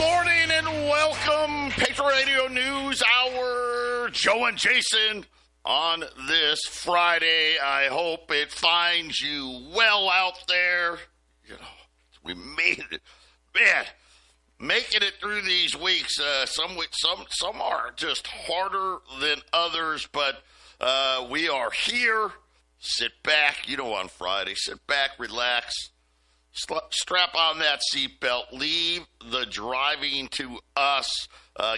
morning and welcome, Patriot Radio News Hour. Joe and Jason on this Friday. I hope it finds you well out there. You know, we made it. Man, making it through these weeks. Some are just harder than others, but we are here. Sit back, on Friday. Sit back, relax. Strap on that seatbelt. Leave the driving to us.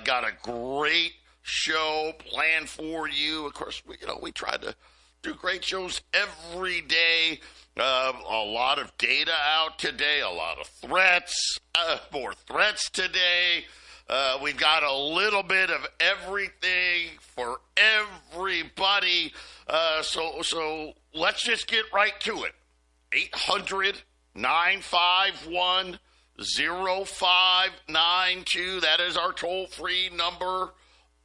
Got a great show planned for you. Of course, we try to do great shows every day. A lot of data out today. A lot of threats. More threats today. We've got a little bit of everything for everybody. So let's just get right to it. 800-951-0592. That is our toll-free number.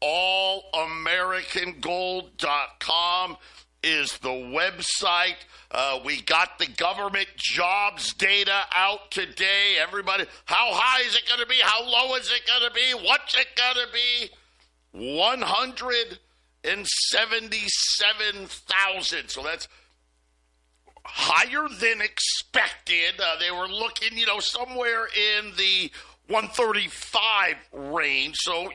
allamericangold.com is the website. We got the government jobs data out today. Everybody, how high is it going to be? How low is it going to be? What's it going to be? 177,000. So that's higher than expected. They were looking, somewhere in the 135 range. So,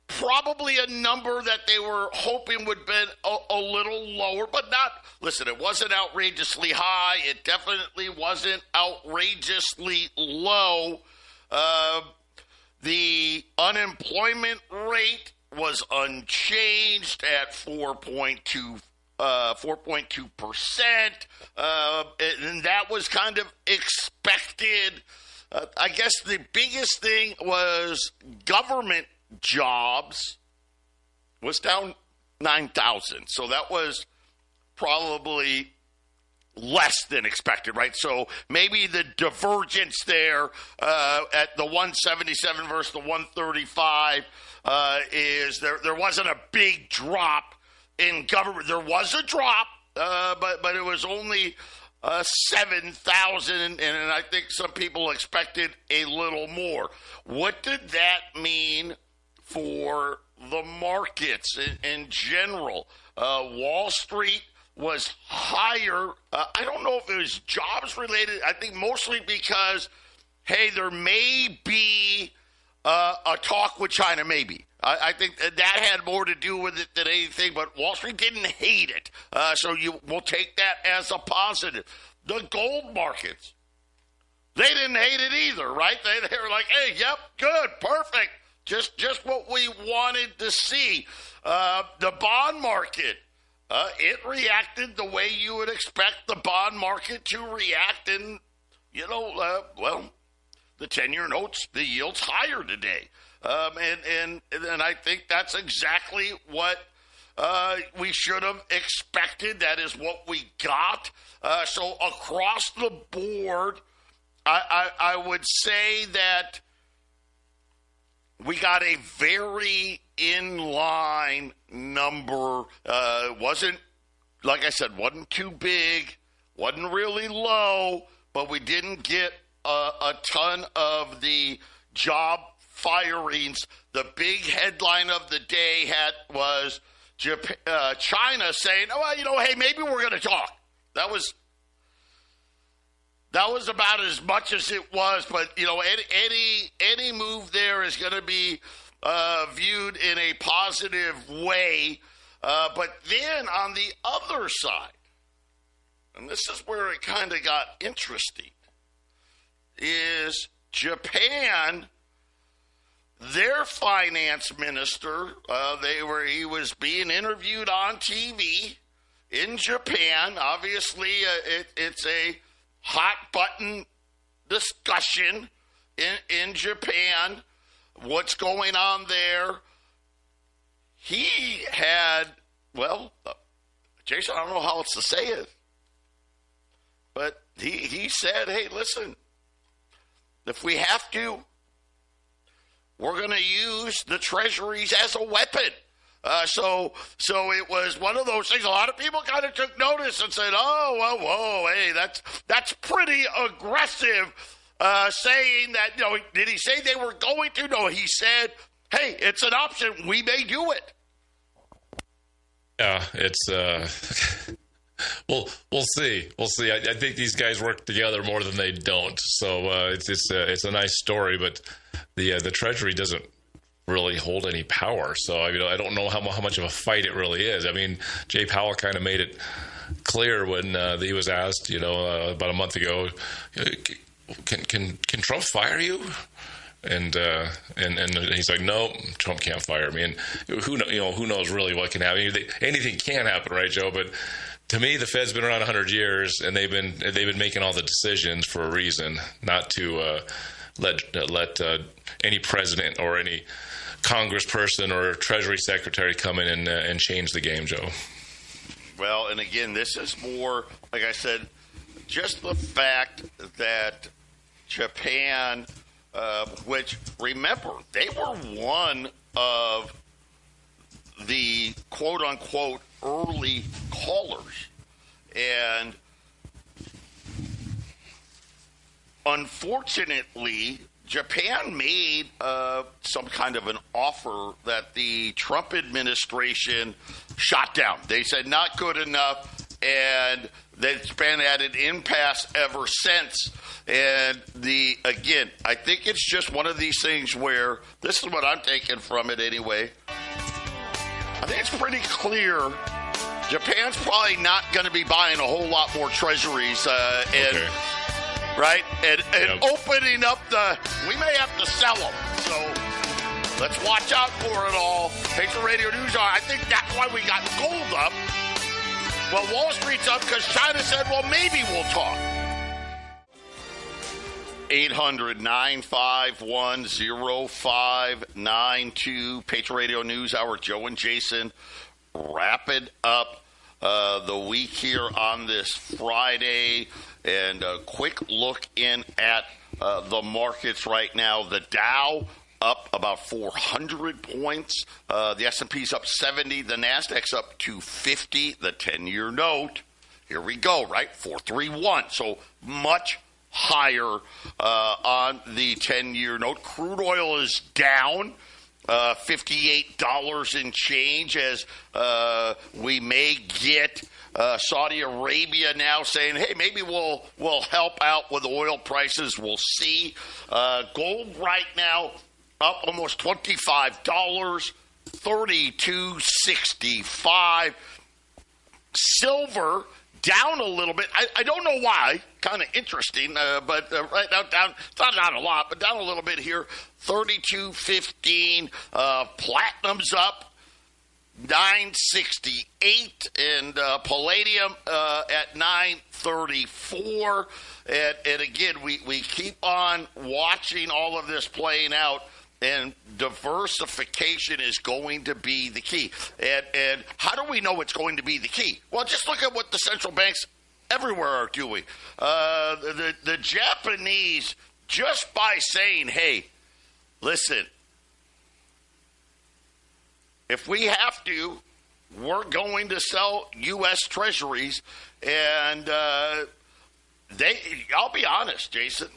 probably a number that they were hoping would be a little lower, but not. Listen, it wasn't outrageously high. It definitely wasn't outrageously low. The unemployment rate was unchanged at 4.2%, and that was kind of expected. I guess the biggest thing was government jobs was down 9,000, so that was probably less than expected, right? So maybe the divergence there at the 177 versus the 135 is there wasn't a big drop in government. There was a drop, but it was only 7,000, and I think some people expected a little more. What did that mean for the markets in general? Wall Street was higher. I don't know if it was jobs related. I think mostly because, hey, there may be a talk with China, maybe. I think that had more to do with it than anything, but Wall Street didn't hate it. So we'll take that as a positive. The gold markets, they didn't hate it either, right? They were like, hey, yep, good, perfect. Just what we wanted to see. The bond market, it reacted the way you would expect the bond market to react. And, the 10-year notes, the yield's higher today. And I think that's exactly what we should have expected. That is what we got. So across the board, I would say that we got a very in-line number. Wasn't, like I said, wasn't too big, wasn't really low, but we didn't get a ton of the job firings. The big headline of the day was China saying, hey, maybe we're going to talk. That was about as much as it was, but any move there is going to be viewed in a positive way. But then on the other side, and this is where it kind of got interesting, is Japan. Their finance minister, he was being interviewed on TV in Japan. Obviously, it's a hot button discussion in Japan. What's going on there? He had, Jason, I don't know how else to say it, but he said, hey, listen, if we have to, we're going to use the treasuries as a weapon. So it was one of those things. A lot of people kind of took notice and said, "Oh, whoa, hey, that's pretty aggressive." saying that, did he say they were going to? No, he said, hey, it's an option. We may do it. Yeah, it's we'll see. We'll see. I think these guys work together more than they don't. So it's a nice story, but the Treasury doesn't really hold any power. So I don't know how much of a fight it really is. I mean, Jay Powell kind of made it clear when he was asked, about a month ago, can Trump fire you? And he's like, no, Trump can't fire me. And who knows really what can happen? Anything can happen, right, Joe? But to me, the Fed's been around 100 years, and they've been making all the decisions for a reason, not to let any president or any congressperson or Treasury secretary come in and change the game, Joe. Well, and again, this is more, like I said, just the fact that Japan, which, remember, they were one of the quote-unquote early callers. And unfortunately, Japan made some kind of an offer that the Trump administration shot down. They said not good enough, and they've been at an impasse ever since. And again, I think it's just one of these things where, this is what I'm taking from it anyway, I think it's pretty clear Japan's probably not going to be buying a whole lot more treasuries. Okay. Right? And yep. Opening up we may have to sell them. So let's watch out for it all. Patriot Radio News Hour. I think that's why we got gold up. Well, Wall Street's up because China said, well, maybe we'll talk. 800-951-0592. Patriot Radio News Hour. Joe and Jason wrapping up the week here on this Friday. And a quick look in at the markets right now. The Dow up about 400 points. The S&P's up 70. The Nasdaq's up 250. The 10-year note, here we go, right? 431. So much higher on the 10-year note. Crude oil is down. $58 and change as we may get Saudi Arabia now saying, hey, maybe we'll help out with oil prices. We'll see. Gold right now up almost $25, $32.65. Silver down a little bit. I don't know why. Kind of interesting, but right now down. It's not down a lot, but down a little bit here. $32.15. Platinum's up $9.68, and palladium at $9.34. And again, we keep on watching all of this playing out. And diversification is going to be the key. And how do we know it's going to be the key? Well, just look at what the central banks everywhere are doing. The Japanese, just by saying, hey, listen, if we have to, we're going to sell U.S. treasuries. And I'll be honest, Jason,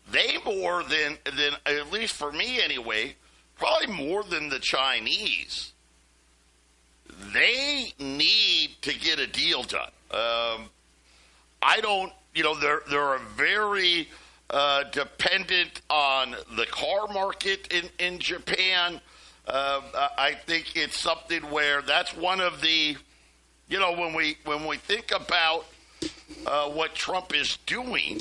they more than, at least for me anyway, probably more than the Chinese, they need to get a deal done. They're very dependent on the car market in Japan. I think it's something where that's one of the, when we think about what Trump is doing,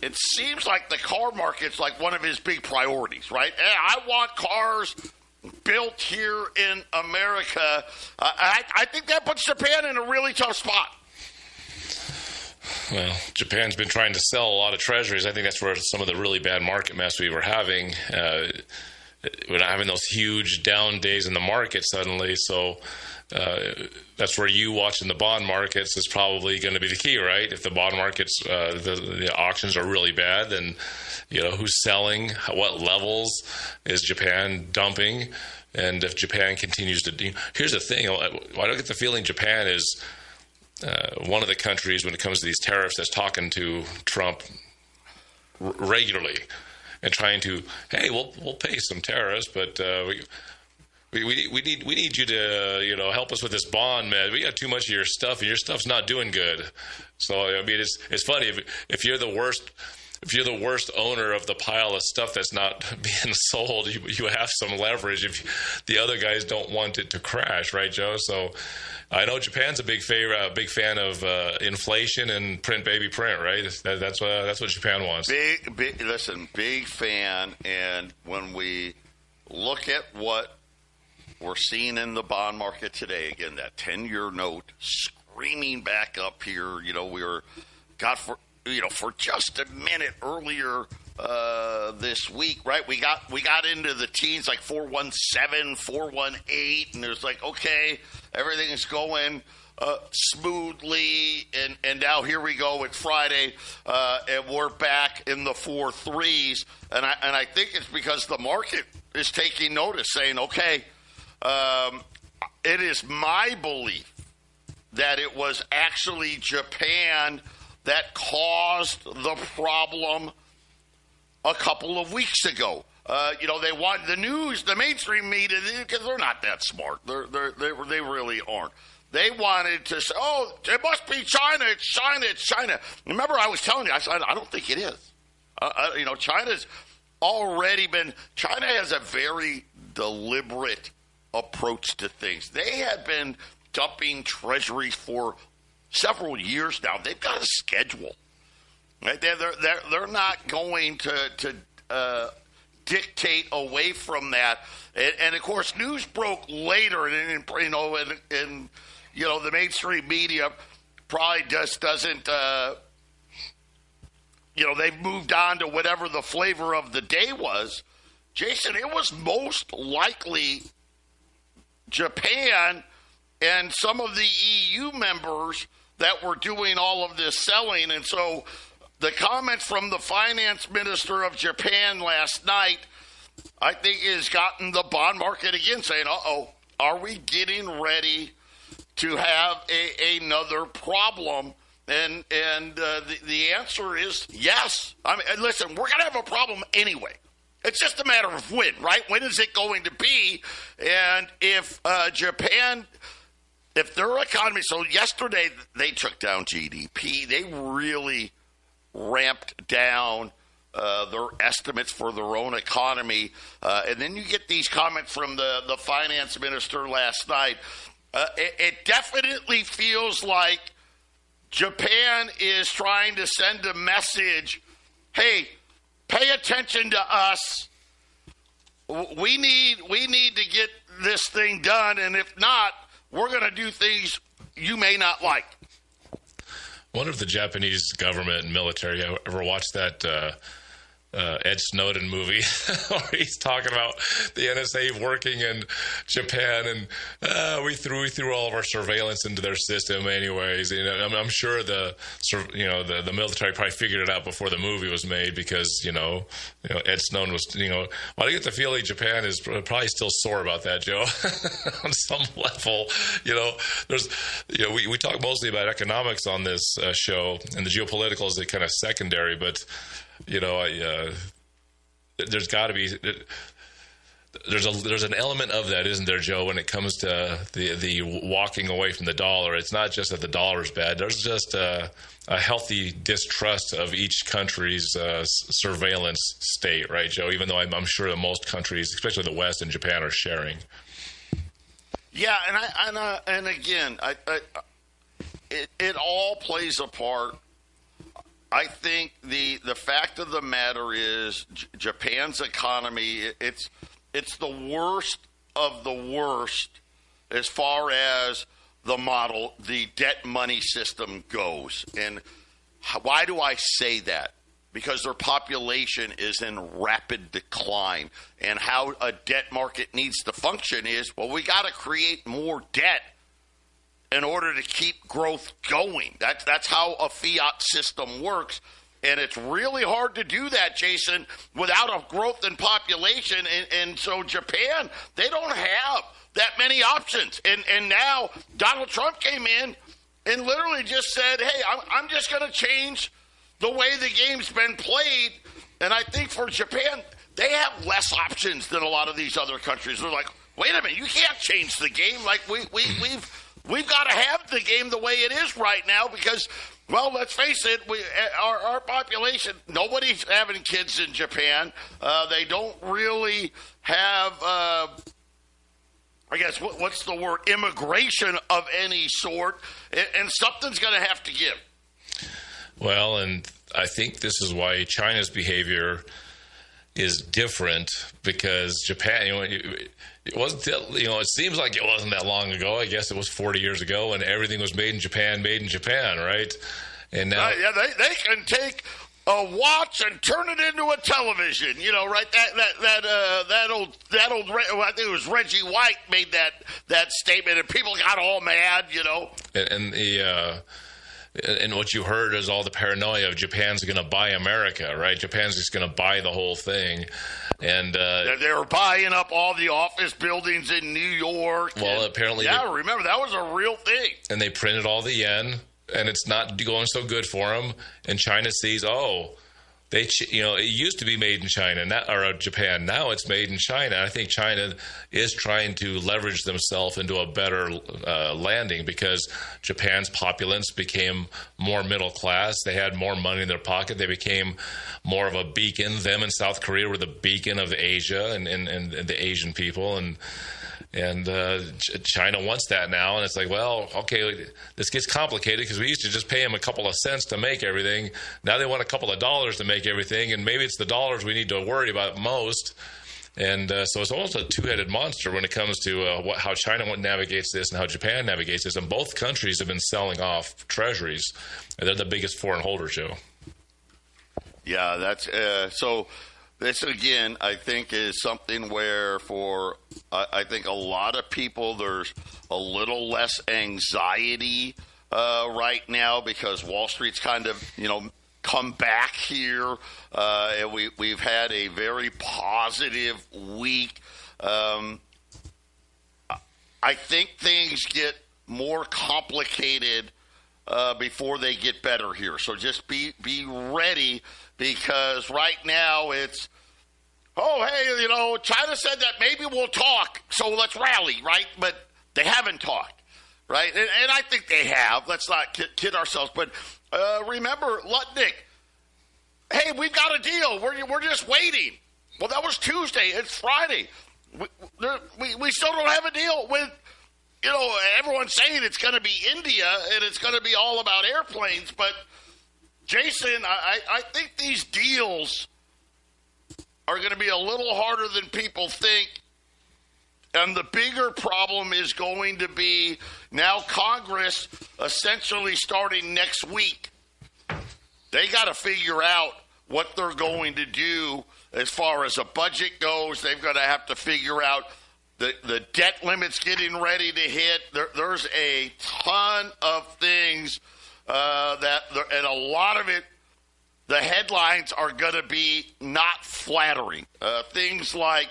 it seems like the car market's like one of his big priorities, right? Hey, I want cars built here in America. I think that puts Japan in a really tough spot. Well, Japan's been trying to sell a lot of treasuries. I think that's where some of the really bad market mess we were having. We're not having those huge down days in the market suddenly, so that's where you watching the bond markets is probably going to be the key, right? If the bond markets, the auctions are really bad, then who's selling, what levels is Japan dumping, and if Japan continues to here's the thing, I don't get the feeling Japan is one of the countries when it comes to these tariffs that's talking to Trump regularly and trying to, hey, we'll pay some tariffs, but we need you to help us with this bond, man. We got too much of your stuff, and your stuff's not doing good. So I mean, it's funny if you're the worst. If you're the worst owner of the pile of stuff that's not being sold, you have some leverage if the other guys don't want it to crash, right, Joe? So I know Japan's a big fan of inflation and print, baby, print, right? That's what Japan wants. Big fan. And when we look at what we're seeing in the bond market today, again, that 10-year note screaming back up here, for just a minute earlier this week, right? We got into the teens, like 417, 418, and there's like, okay, everything is going smoothly, and now here we go. It's Friday, and we're back in the 4.3s, and I think it's because the market is taking notice, saying, okay, it is my belief that it was actually Japan that caused the problem a couple of weeks ago. They want the news, the mainstream media, because they're not that smart. They really aren't. They wanted to say, oh, it must be China. It's China. It's China. Remember, I was telling you, I said, I don't think it is. China's already been. China has a very deliberate approach to things. They have been dumping treasuries for several years now. They've got a schedule. Right? They're not going to dictate away from that. And of course, news broke later, and the mainstream media probably just doesn't. They've moved on to whatever the flavor of the day was. Jason, it was most likely Japan and some of the EU members that were doing all of this selling. And so the comment from the finance minister of Japan last night, I think, has gotten the bond market again saying, are we getting ready to have another problem? And the answer is yes. I mean, listen, we're going to have a problem anyway. It's just a matter of when, right? When is it going to be? And if Japan, if their economy, so yesterday they took down GDP. They really ramped down their estimates for their own economy. And then you get these comments from the finance minister last night. It definitely feels like Japan is trying to send a message, hey, pay attention to us. We need to get this thing done, and if not, we're going to do things you may not like. I wonder if the Japanese government and military ever watched that Ed Snowden movie where he's talking about the NSA working in Japan, and we threw all of our surveillance into their system anyways. I'm sure the military probably figured it out before the movie was made, because Ed Snowden was I get the feeling Japan is probably still sore about that, Joe. On some level, there's we talk mostly about economics on this show, and the geopolitical is kind of secondary, but there's got to be there's an element of that, isn't there, Joe? When it comes to the walking away from the dollar, it's not just that the dollar is bad. There's just a healthy distrust of each country's surveillance state, right, Joe? Even though I'm sure that most countries, especially the West and Japan, are sharing. Yeah, and again, it all plays a part. I think the fact of the matter is Japan's economy, it's the worst of the worst as far as the debt money system goes. And why do I say that? Because their population is in rapid decline. And how a debt market needs to function is, we got to create more debt in order to keep growth going. That's how a fiat system works. And it's really hard to do that, Jason, without a growth in population. And so Japan, they don't have that many options. And now Donald Trump came in and literally just said, hey, I'm just going to change the way the game's been played. And I think for Japan, they have less options than a lot of these other countries. They're like, wait a minute, you can't change the game. Like we've got to have the game the way it is right now because, well, let's face it, our population, nobody's having kids in Japan. They don't really have, I guess, what's the word, immigration of any sort, and something's going to have to give. Well, and I think this is why China's behavior is different because Japan, it wasn't, it seems like it wasn't that long ago. I guess it was 40 years ago, and everything was made in Japan, right? And now, yeah, they can take a watch and turn it into a television. Right? That old. I think it was Reggie White made that statement, and people got all mad. And what you heard is all the paranoia of Japan's going to buy America, right? Japan's just going to buy the whole thing. And they were buying up all the office buildings in New York. Well, apparently. Yeah, remember, that was a real thing. And they printed all the yen, and it's not going so good for them. And China sees, it used to be made in China or Japan. Now it's made in China. I think China is trying to leverage themselves into a better landing because Japan's populace became more middle class. They had more money in their pocket. They became more of a beacon. Them and South Korea were the beacon of Asia and the Asian people. And China wants that now, and it's like, well, okay, this gets complicated because we used to just pay them a couple of cents to make everything. Now they want a couple of dollars to make everything, and maybe it's the dollars we need to worry about most. And so it's almost a two-headed monster when it comes to how China navigates this and how Japan navigates this. And both countries have been selling off treasuries, and they're the biggest foreign holders, Joe. Yeah, that's so. This, again, I think is something where for, I think a lot of people, there's a little less anxiety right now because Wall Street's kind of, come back here. And we've had a very positive week. I think things get more complicated before they get better here. So just be ready because right now it's, China said that maybe we'll talk, so let's rally, right? But they haven't talked, right? And I think they have. Let's not kid ourselves. But remember, Lutnick, hey, we've got a deal. We're just waiting. Well, that was Tuesday. It's Friday. We still don't have a deal with, everyone's saying it's going to be India and it's going to be all about airplanes. But, Jason, I think these deals are going to be a little harder than people think. And the bigger problem is going to be now Congress essentially starting next week. They got to figure out what they're going to do as far as a budget goes. They've got to have to figure out the debt limits getting ready to hit. There's a ton of things and a lot of it, the headlines are going to be not flattering. Things like,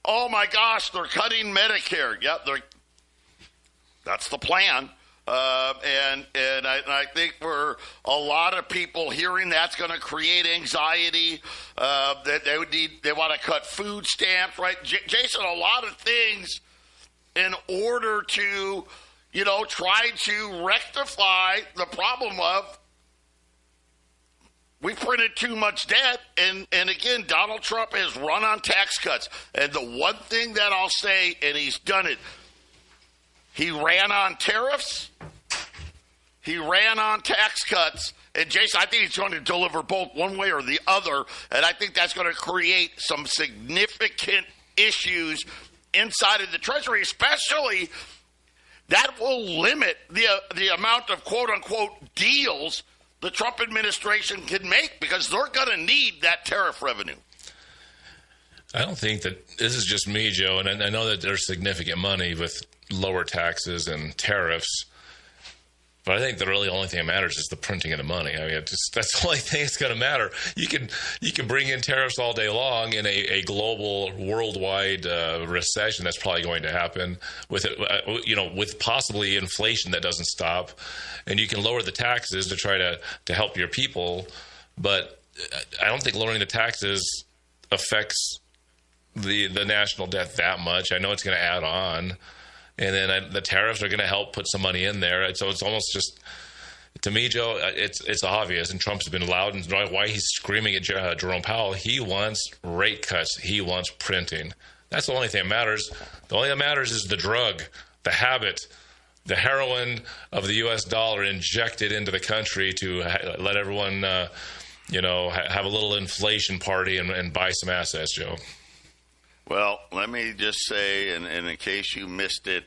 oh my gosh, they're cutting Medicare. Yep, that's the plan. And I think for a lot of people hearing that's going to create anxiety. That they want to cut food stamps, right? Jason, a lot of things in order to, try to rectify the problem of we printed too much debt, and again, Donald Trump has run on tax cuts. And the one thing that I'll say, and he's done it, he ran on tariffs, he ran on tax cuts, and Jason, I think he's going to deliver both one way or the other, and I think that's going to create some significant issues inside of the Treasury, especially that will limit the amount of quote-unquote deals the Trump administration can make because they're going to need that tariff revenue. I don't think that this is just me, Joe, and I know that there's significant money with lower taxes and tariffs. But I think the only thing that matters is the printing of the money. I mean, that's the only thing that's going to matter. You can bring in tariffs all day long in a global, worldwide recession that's probably going to happen with with possibly inflation that doesn't stop, and you can lower the taxes to try to help your people. But I don't think lowering the taxes affects the national debt that much. I know it's going to add on. And then the tariffs are going to help put some money in there. So it's almost just, to me, Joe, it's obvious. And Trump's been loud and why he's screaming at Jerome Powell. He wants rate cuts. He wants printing. That's the only thing that matters. The only thing that matters is the drug, the habit, the heroin of the U.S. dollar injected into the country to let everyone, have a little inflation party and buy some assets, Joe. Well, let me just say, and in case you missed it,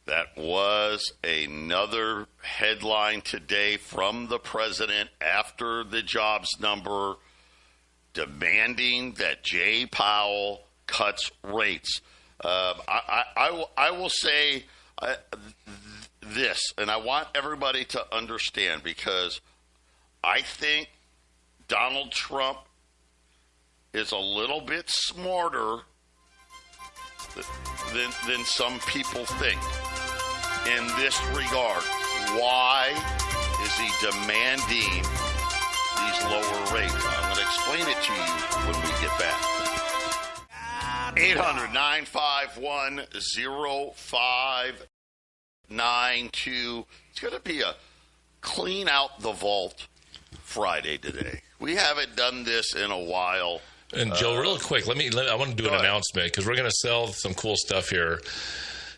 that was another headline today from the president after the jobs number demanding that Jay Powell cuts rates. I will say this, and I want everybody to understand, because I think Donald Trump is a little bit smarter than some people think in this regard. Why is he demanding these lower rates? I'm going to explain it to you when we get back. 800-951-0592. It's going to be a clean out the vault Friday today. We haven't done this in a while. And Joe, real quick, I want to do an announcement, because we're going to sell some cool stuff here.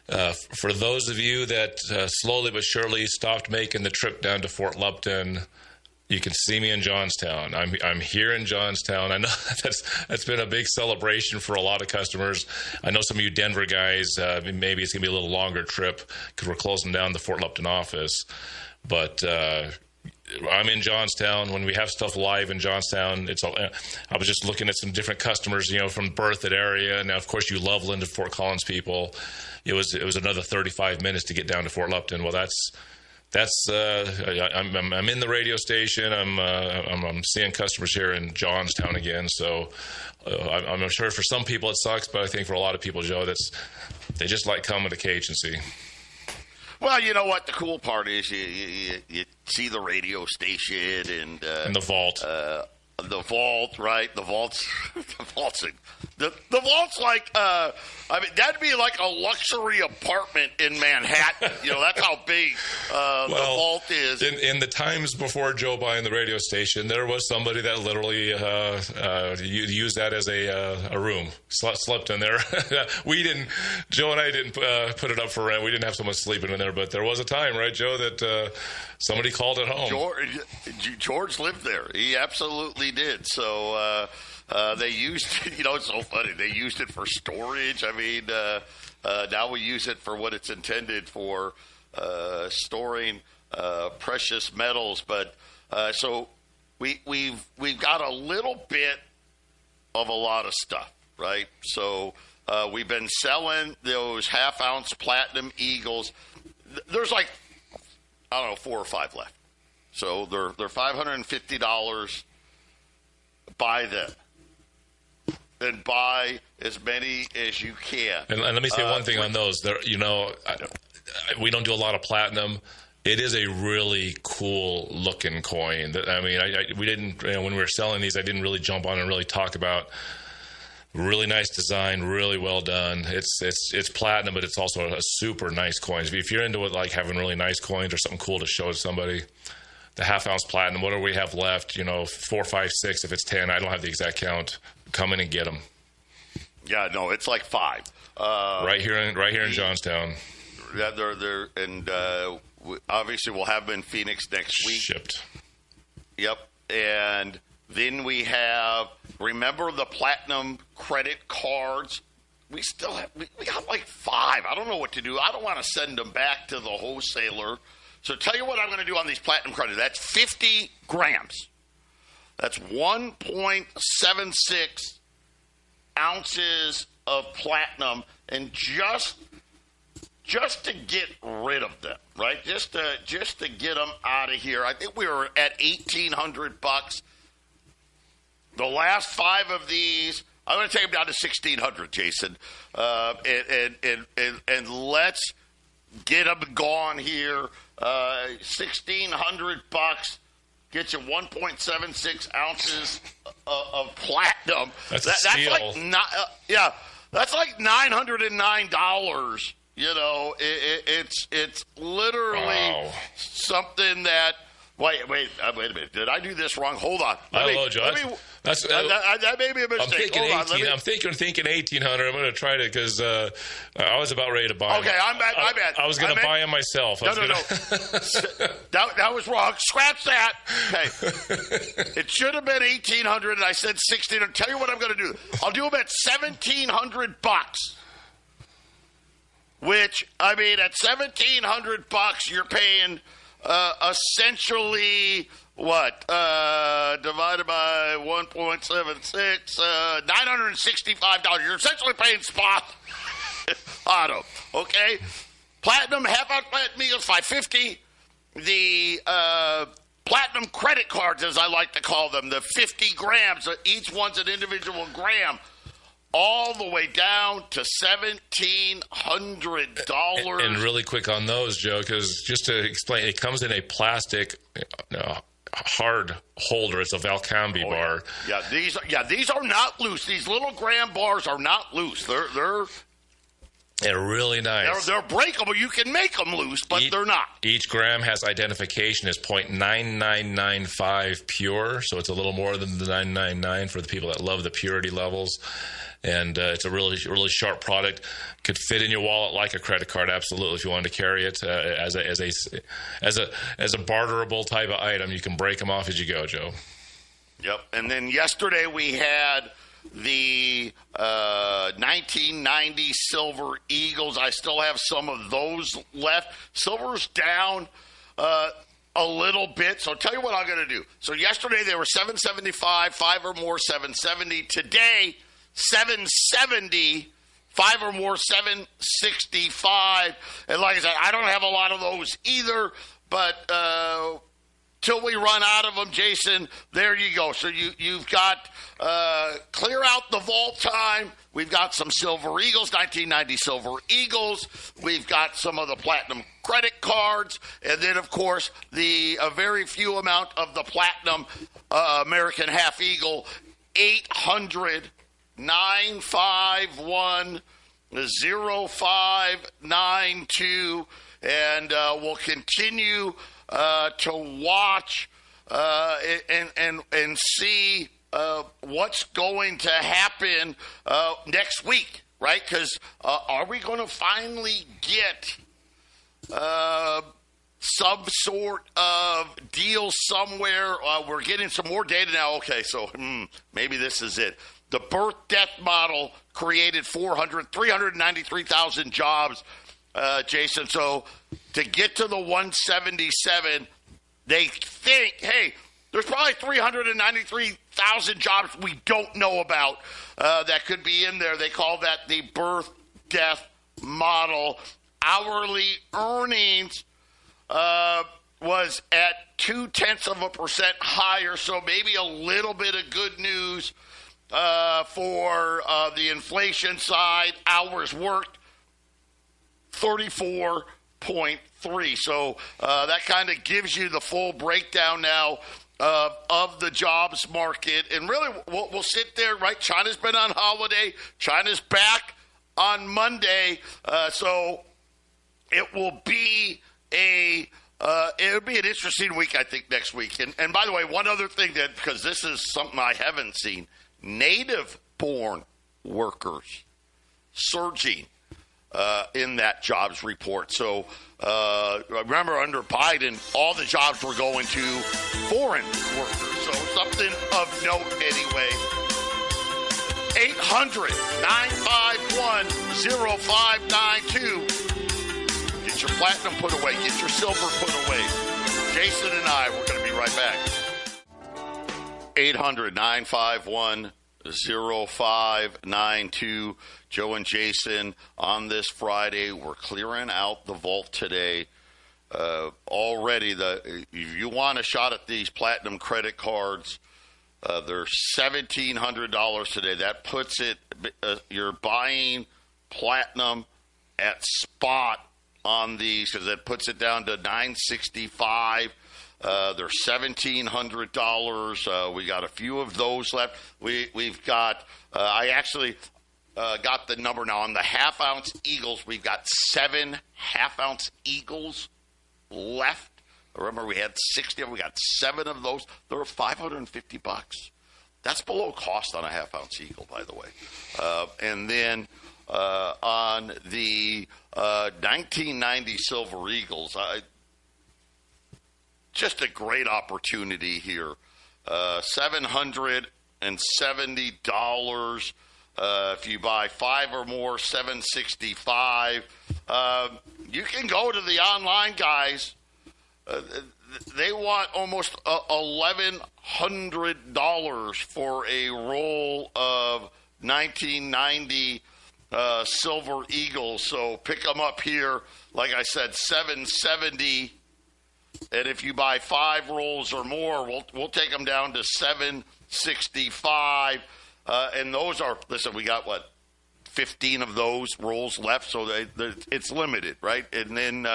For those of you that slowly but surely stopped making the trip down to Fort Lupton, you can see me in Johnstown. I'm here in Johnstown. I know that's been a big celebration for a lot of customers. I know some of you Denver guys, maybe it's going to be a little longer trip because we're closing down the Fort Lupton office. But I'm in Johnstown. When we have stuff live in Johnstown, I was just looking at some different customers, from Berthoud area. Now, of course, you Loveland and Fort Collins people. It was another 35 minutes to get down to Fort Lupton. Well, I'm in the radio station. I'm seeing customers here in Johnstown again. So I'm sure for some people it sucks, but I think for a lot of people, Joe, they just like coming to KXXT. Well, you know what? The cool part is you see the radio station and the vault. The vault, right? The vault's like that'd be like a luxury apartment in Manhattan. That's how big the vault is. In the times before Joe buying the radio station, there was somebody that literally used that as a room, slept in there. Joe and I didn't put it up for rent. We didn't have someone sleeping in there, but there was a time, right, Joe, that somebody called it home. George lived there. He absolutely did. So they used it. It's so funny. They used it for storage. I mean, now we use it for what it's intended for, storing precious metals. But so we've got a little bit of a lot of stuff, right? So we've been selling those half-ounce platinum Eagles. There's 4 or 5 left. So they're $550. Buy them. And buy as many as you can. And let me say one thing on those. We don't do a lot of platinum. It is a really cool looking coin. We didn't, when we were selling these, I didn't really jump on and really talk about. Really nice design, really well done. It's platinum, but it's also a super nice coin. If you're into it, like having really nice coins or something cool to show to somebody, the half-ounce platinum, what do we have left? 4, 5, 6, if it's 10. I don't have the exact count. Come in and get them. Yeah, no, it's like 5. Right here in Johnstown. Yeah, they're and obviously we'll have them in Phoenix next week. Shipped. Yep, and then we have. Remember the platinum credit cards? We still have. We got like 5. I don't know what to do. I don't want to send them back to the wholesaler. So tell you what I'm going to do on these platinum credit. That's 50 grams. That's 1.76 ounces of platinum. And just just to get rid of them, right? Just to get them out of here. I think we were at $1,800. The last 5 of these, I'm going to take them down to $1,600, Jason, and let's get them gone here. $1,600 gets you 1.76 ounces of platinum. That's a steal. That's like $909. You know, it's literally something that. Wait a minute. Did I do this wrong? Hold on. Joe. That may be a mistake. I'm thinking 1,800. I'm going to try to because I was about ready to buy them. Okay, I'm bad. My bad. I was going to buy them myself. No. That was wrong. Scratch that. Okay. It should have been 1,800, and I said 1,600. Tell you what I'm going to do. I'll do them at $1,700. Which, I mean, at $1,700, you're paying essentially what? Divided by 1.76, $965. You're essentially paying spot auto. Okay, platinum half-ounce platinum Eagles $5.50. The platinum credit cards, as I like to call them, the 50 grams. Each one's an individual gram. All the way down to $1,700. And really quick on those, Joe, because just to explain, it comes in a plastic hard holder. It's a Valcambi bar. Yeah, these are not loose. These little gram bars are not loose. They're really nice. They're breakable. You can make them loose, but they're not. Each gram has identification as 0.9995 pure, so it's a little more than the 999 for the people that love the purity levels. And it's a really, really sharp product. Could fit in your wallet like a credit card, absolutely. If you wanted to carry it as a barterable type of item, you can break them off as you go, Joe. Yep. And then yesterday we had the 1990 Silver Eagles. I still have some of those left. Silver's down a little bit. So I'll tell you what I'm going to do. So yesterday they were $775, 5 or more $770. Today, $770, 5 or more $765. And like I said, I don't have a lot of those either, but till we run out of them, Jason, there you go. So you've got clear out the vault time. We've got some Silver Eagles, 1990 Silver Eagles. We've got some of the platinum credit cards, and then of course a very few amount of the platinum American Half Eagle. 800-951-0592, and we'll continue to watch and see what's going to happen next week, right? Because are we going to finally get some sort of deal somewhere? We're getting some more data now. Okay, so maybe this is it. The birth-death model created 393,000 jobs, Jason. So to get to the 177, they think, hey, there's probably 393,000 jobs we don't know about that could be in there. They call that the birth-death model. Hourly earnings was at 0.2% higher, so maybe a little bit of good news for the inflation side. Hours worked 34.3. So that kind of gives you the full breakdown now of the jobs market. And really, we'll sit there, right? China's been on holiday. China's back on Monday. So it will be it'll be an interesting week, I think, next week. And by the way, one other thing because this is something I haven't seen. Native-born workers surging in that jobs report. So remember, under Biden, all the jobs were going to foreign workers. So something of note anyway. 800-951-0592. Get your platinum put away. Get your silver put away. Jason and I, we're going to be right back. 800-951-0592. 0592. Joe and Jason on this Friday. We're clearing out the vault today. Already, if you want a shot at these platinum credit cards, they're $1,700 today. That puts it, you're buying platinum at spot on these because that puts it down to $965. They're $1,700. We got a few of those left. We've got, I actually got the number now on the half-ounce Eagles. We've got 7 half-ounce Eagles left. Remember, we had 60 of them. We got 7 of those. They were $550. That's below cost on a half-ounce Eagle, by the way. And then on the 1990 Silver Eagles, just a great opportunity here. $770. If you buy 5 or more, $765. You can go to the online guys. They want almost $1,100 for a roll of 1990 Silver Eagles. So pick them up here. Like I said, $770. And if you buy 5 rolls or more, we'll take them down to $765. And those are, listen, we got 15 of those rolls left, so it's limited, right? And then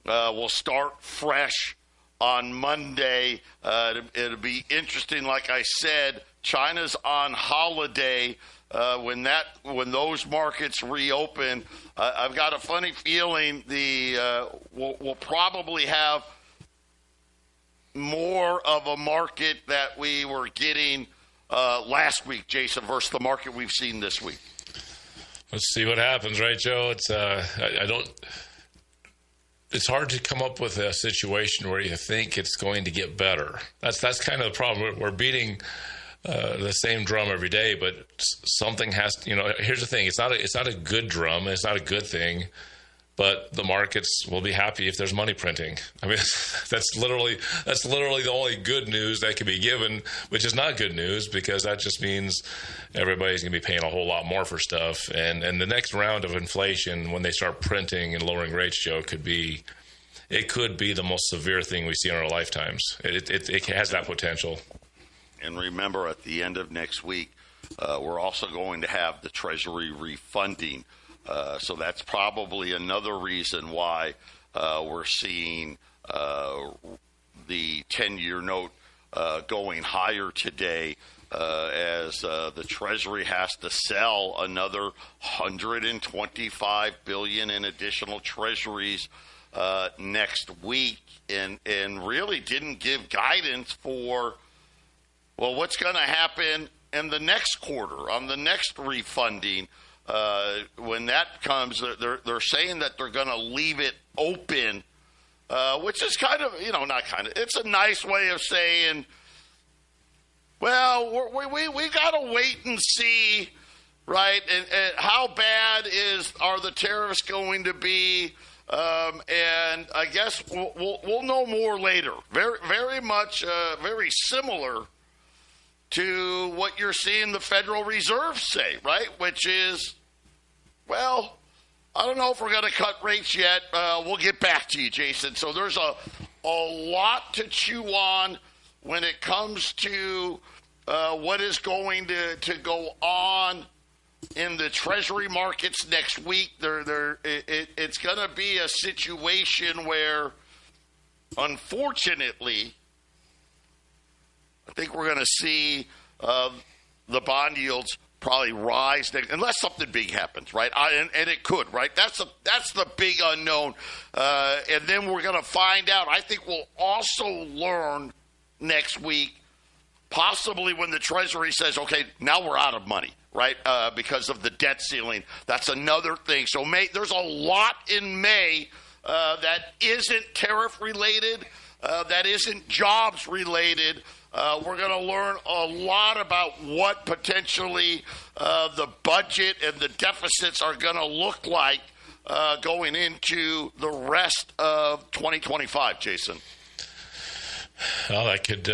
we'll start fresh on Monday. It'll be interesting. Like I said, China's on holiday. When those markets reopen, I've got a funny feeling we'll probably have more of a market that we were getting last week, Jason, versus the market we've seen this week. Let's see what happens, right, Joe? It's it's hard to come up with a situation where you think it's going to get better. That's kind of the problem. We're beating the same drum every day, but something has to, here's the thing. It's not a good drum. It's not a good thing, but the markets will be happy if there's money printing. I mean, that's literally the only good news that can be given, which is not good news because that just means everybody's going to be paying a whole lot more for stuff. And the next round of inflation, when they start printing and lowering rates, Joe, could be the most severe thing we see in our lifetimes. It has that potential. And remember, at the end of next week, we're also going to have the Treasury refunding. So that's probably another reason why we're seeing the 10-year note going higher today as the Treasury has to sell another $125 billion in additional Treasuries next week, and really didn't give guidance for what's going to happen in the next quarter on the next refunding. When that comes, they're saying that they're going to leave it open, which is kind of, it's a nice way of saying, well, we got to wait and see, right? And how bad are the tariffs going to be? And I guess we'll know more later. Very, very much, very similar to what you're seeing the Federal Reserve say, right? Which is, well, I don't know if we're going to cut rates yet. We'll get back to you, Jason. So there's a lot to chew on when it comes to what is going to go on in the Treasury markets next week. It's going to be a situation where, unfortunately, I think we're going to see the bond yields probably rise unless something big happens, right? And it could, right? That's the big unknown. And then we're going to find out. I think we'll also learn next week, possibly when the Treasury says, okay, now we're out of money, right? Because of the debt ceiling. That's another thing. So there's a lot in May that isn't tariff related, that isn't jobs related. We're going to learn a lot about what potentially the budget and the deficits are going to look like going into the rest of 2025, Jason. Well, that could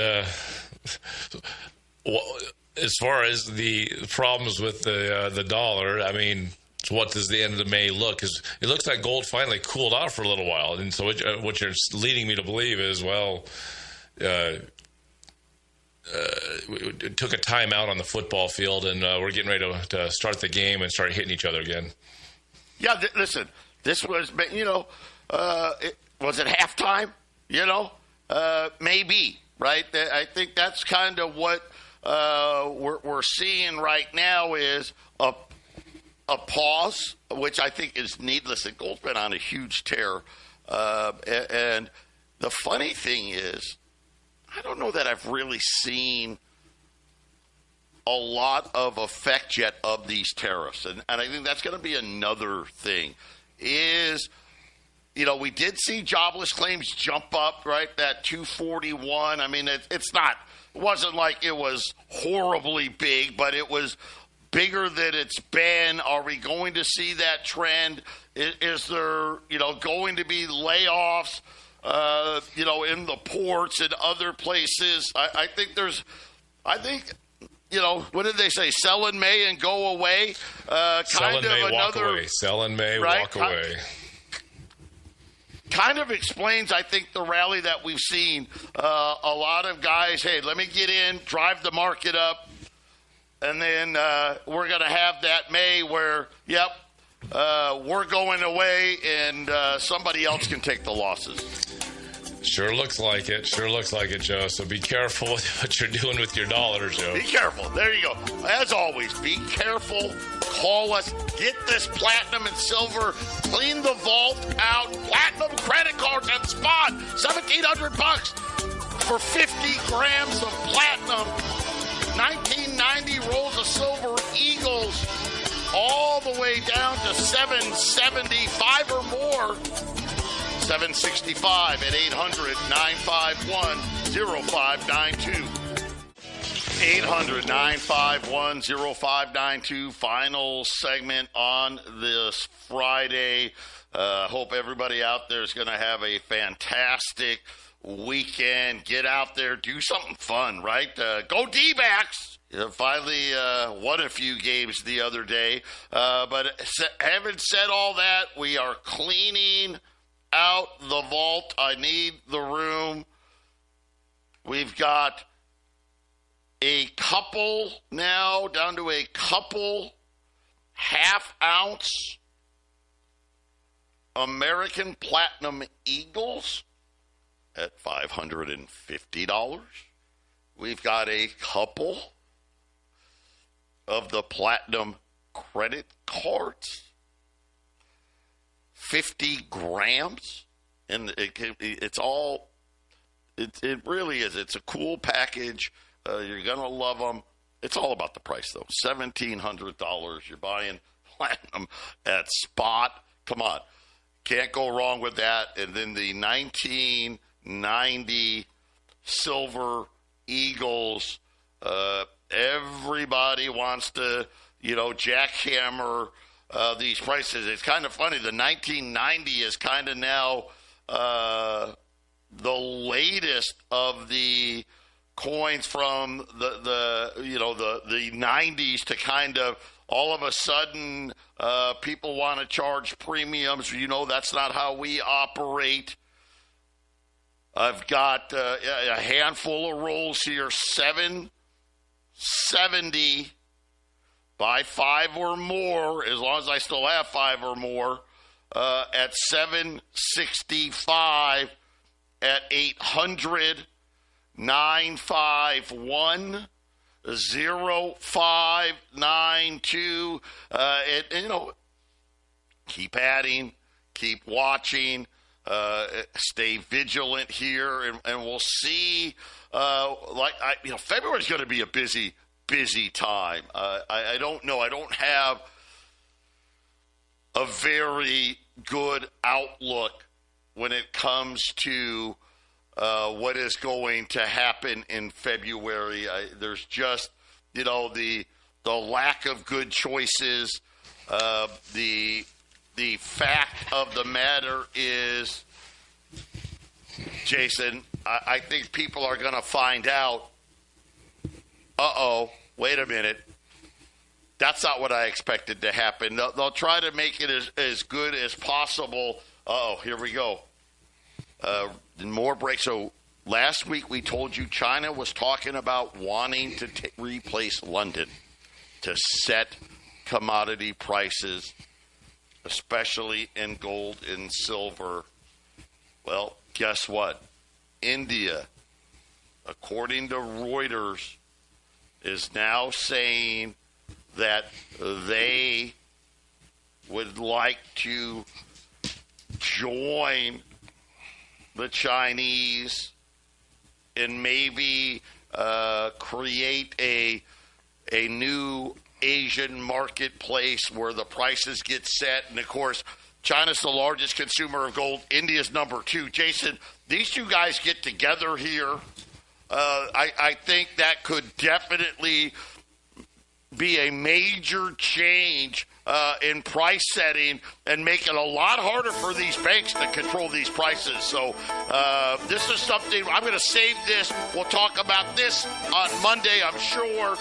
as far as the problems with the dollar, I mean, what does the end of May look? Because it looks like gold finally cooled off for a little while, and so what you're leading me to believe is, well, we took a timeout on the football field, and we're getting ready to start the game and start hitting each other again. Yeah, listen, this was, was it halftime? Maybe, right? I think that's kind of what we're seeing right now is a pause, which I think is needless. And gold's been on a huge tear. And the funny thing is, I don't know that I've really seen a lot of effect yet of these tariffs. And I think that's going to be another thing is, we did see jobless claims jump up, right? That 241. I mean, it wasn't like it was horribly big, but it was bigger than it's been. Are we going to see that trend? Is there, going to be layoffs, in the ports and other places? I think, what did they say? Sell in May and go away. Sell in May, walk away. Sell in May, walk away. Kind of explains, I think, the rally that we've seen. A lot of guys, hey, let me get in, drive the market up, and then we're going to have that May where, we're going away and somebody else can take the losses. Sure looks like it, Joe. So be careful with what you're doing with your dollar, Joe. Be careful. There you go. As always, be careful. Call us. Get this platinum and silver. Clean the vault out. Platinum credit cards at spot. $1,700 for 50 grams of platinum. 1990 rolls of silver Eagles. All the way down to $775 or more. $765 at 800-951-0592. 800-951-0592. Final segment on this Friday. Hope everybody out there is going to have a fantastic weekend. Get out there, do something fun, right? Go D-backs. Finally won a few games the other day. But having said all that, we are cleaning out the vault. I need the room. We've got a couple now, down to a couple half-ounce American Platinum Eagles at $550. We've got a couple of the Platinum credit cards, 50 grams, and it really is. It's a cool package. You're going to love them. It's all about the price, though. $1,700. You're buying platinum at spot. Come on. Can't go wrong with that. And then the 1990 Silver Eagles. Everybody wants to, jackhammer these prices. It's kind of funny. The 1990 is kind of now the latest of the coins from the 90s to kind of all of a sudden people want to charge premiums. That's not how we operate. I've got a handful of rolls here. 770. Buy 5 or more, as long as I still have 5 or more, at $765 at 800-951-0592. Keep adding, keep watching, stay vigilant here, and we'll see. February is going to be a busy time. I don't know. I don't have a very good outlook when it comes to what is going to happen in February. There's just, the lack of good choices. The fact of the matter is, Jason, I think people are going to find out, wait a minute. That's not what I expected to happen. They'll try to make it as good as possible. Uh-oh, here we go. More breaks. So last week we told you China was talking about wanting to replace London to set commodity prices, especially in gold and silver. Well, guess what? India, according to Reuters, is now saying that they would like to join the Chinese and maybe create a new Asian marketplace where the prices get set. And, of course, China's the largest consumer of gold. India's number 2. Jason, these two guys get together here. I think that could definitely be a major change in price setting and make it a lot harder for these banks to control these prices. So this is something, I'm going to save this. We'll talk about this on Monday, I'm sure.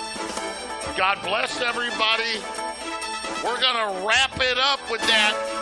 God bless everybody. We're going to wrap it up with that.